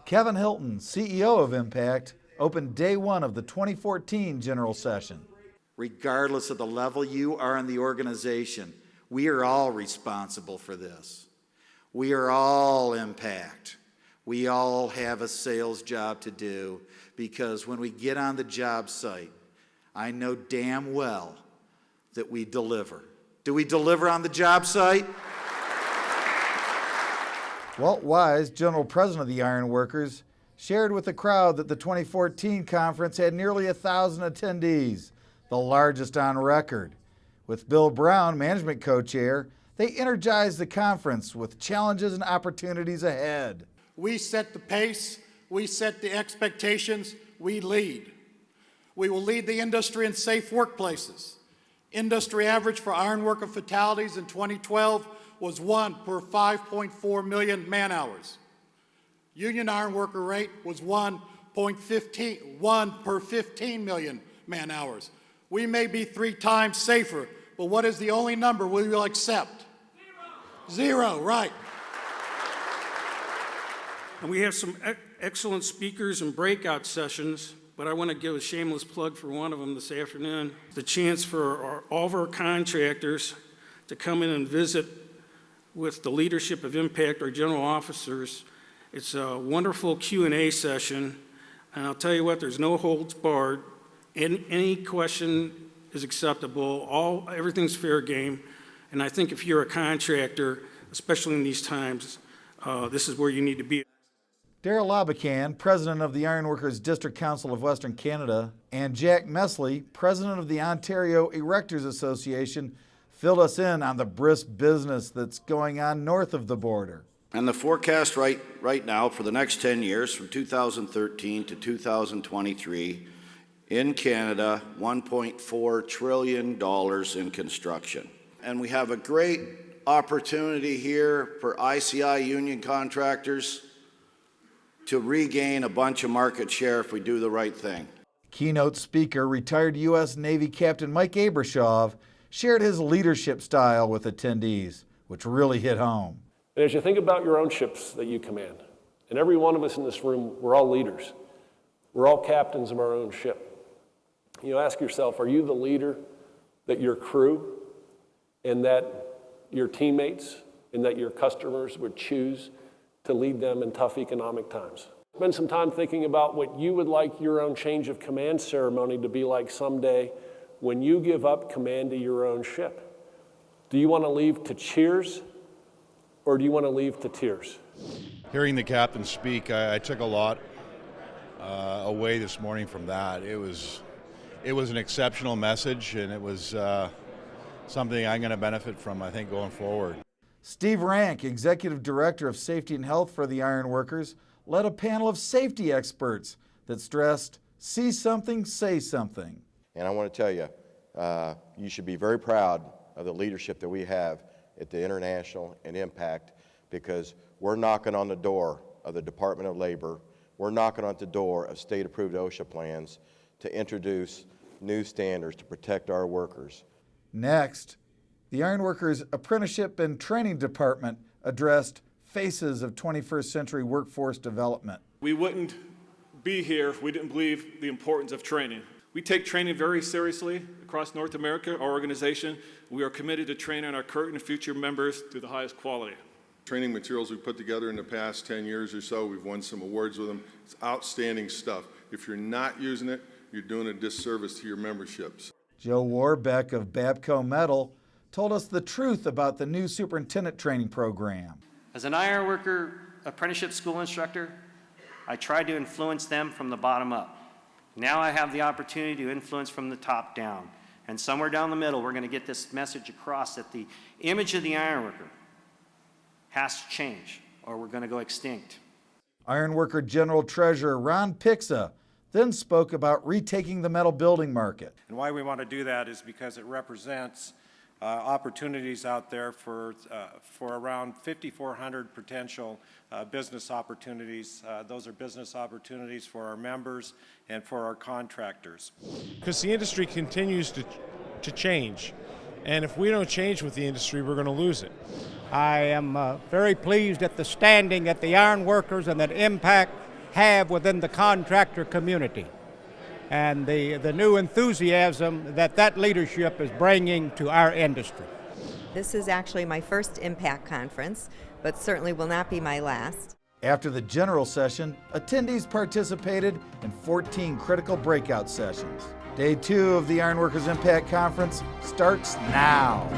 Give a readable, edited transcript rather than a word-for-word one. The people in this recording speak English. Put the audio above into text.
Kevin Hilton, CEO of Impact, opened day one of the 2014 General Session. Regardless of the level you are in the organization, we are all responsible for this. We are all Impact. We all have a sales job to do, because when we get on the job site, I know damn well that we deliver. Do we deliver on the job site? Walt Wise, General President of the Iron Workers, shared with the crowd that the 2014 conference had nearly 1,000 attendees, the largest on record. With Bill Brown, Management Co-Chair, they energized the conference with challenges and opportunities ahead. We set the pace, we set the expectations, we lead. We will lead the industry in safe workplaces. Industry average for ironworker fatalities in 2012 was 1 per 5.4 million man-hours. Union ironworker rate was 1 per 15 million man-hours. We may be 3 times safer, but what is the only number we will accept? Zero, right. And we have some excellent speakers and breakout sessions, but I want to give a shameless plug for one of them this afternoon. The chance for all of our contractors to come in and visit with the leadership of Impact, our general officers. It's a wonderful Q&A session, and I'll tell you what, there's no holds barred. Any question is acceptable. Everything's fair game, and I think if you're a contractor, especially in these times, this is where you need to be. Daryl Labacan, President of the Ironworkers District Council of Western Canada, and Jack Mesley, President of the Ontario Erectors Association, filled us in on the brisk business that's going on north of the border. And the forecast right now for the next 10 years, from 2013 to 2023, in Canada, $1.4 trillion in construction. And we have a great opportunity here for ICI union contractors to regain a bunch of market share if we do the right thing. Keynote speaker, retired U.S. Navy Captain Mike Abrashoff, shared his leadership style with attendees, which really hit home. And as you think about your own ships that you command, and every one of us in this room, we're all leaders. We're all captains of our own ship. You ask yourself, are you the leader that your crew and that your teammates and that your customers would choose to lead them in tough economic times? Spend some time thinking about what you would like your own change of command ceremony to be like someday when you give up command of your own ship. Do you want to leave to cheers, or do you want to leave to tears? Hearing the captain speak, I took a lot away this morning from that. It was an exceptional message, and it was something I'm going to benefit from, I think, going forward. Steve Rank, Executive Director of Safety and Health for the Iron Workers, led a panel of safety experts that stressed, see something, say something. And I want to tell you, you should be very proud of the leadership that we have at the International and Impact, because we're knocking on the door of the Department of Labor. We're knocking on the door of state-approved OSHA plans to introduce new standards to protect our workers. Next, the Ironworkers Apprenticeship and Training Department addressed faces of 21st century workforce development. We wouldn't be here if we didn't believe the importance of training. We take training very seriously across North America. Our organization, we are committed to training our current and future members to the highest quality. Training materials we put together in the past 10 years or so, we've won some awards with them. It's outstanding stuff. If you're not using it, you're doing a disservice to your memberships. Joe Warbeck of Babco Metal told us the truth about the new superintendent training program. As an ironworker apprenticeship school instructor, I tried to influence them from the bottom up. Now I have the opportunity to influence from the top down. And somewhere down the middle, we're going to get this message across that the image of the ironworker has to change, or we're going to go extinct. Ironworker General Treasurer Ron Pixa then spoke about retaking the metal building market. And why we want to do that is because it represents opportunities out there for around 5,400 potential business opportunities. Those are business opportunities for our members and for our contractors. Because the industry continues to change, and if we don't change with the industry, we're going to lose it. I am very pleased at the standing that the iron workers and that Impact have within the contractor community and the new enthusiasm that leadership is bringing to our industry. This is actually my first Impact Conference, but certainly will not be my last. After the general session, attendees participated in 14 critical breakout sessions. Day 2 of the Ironworkers Impact Conference starts now.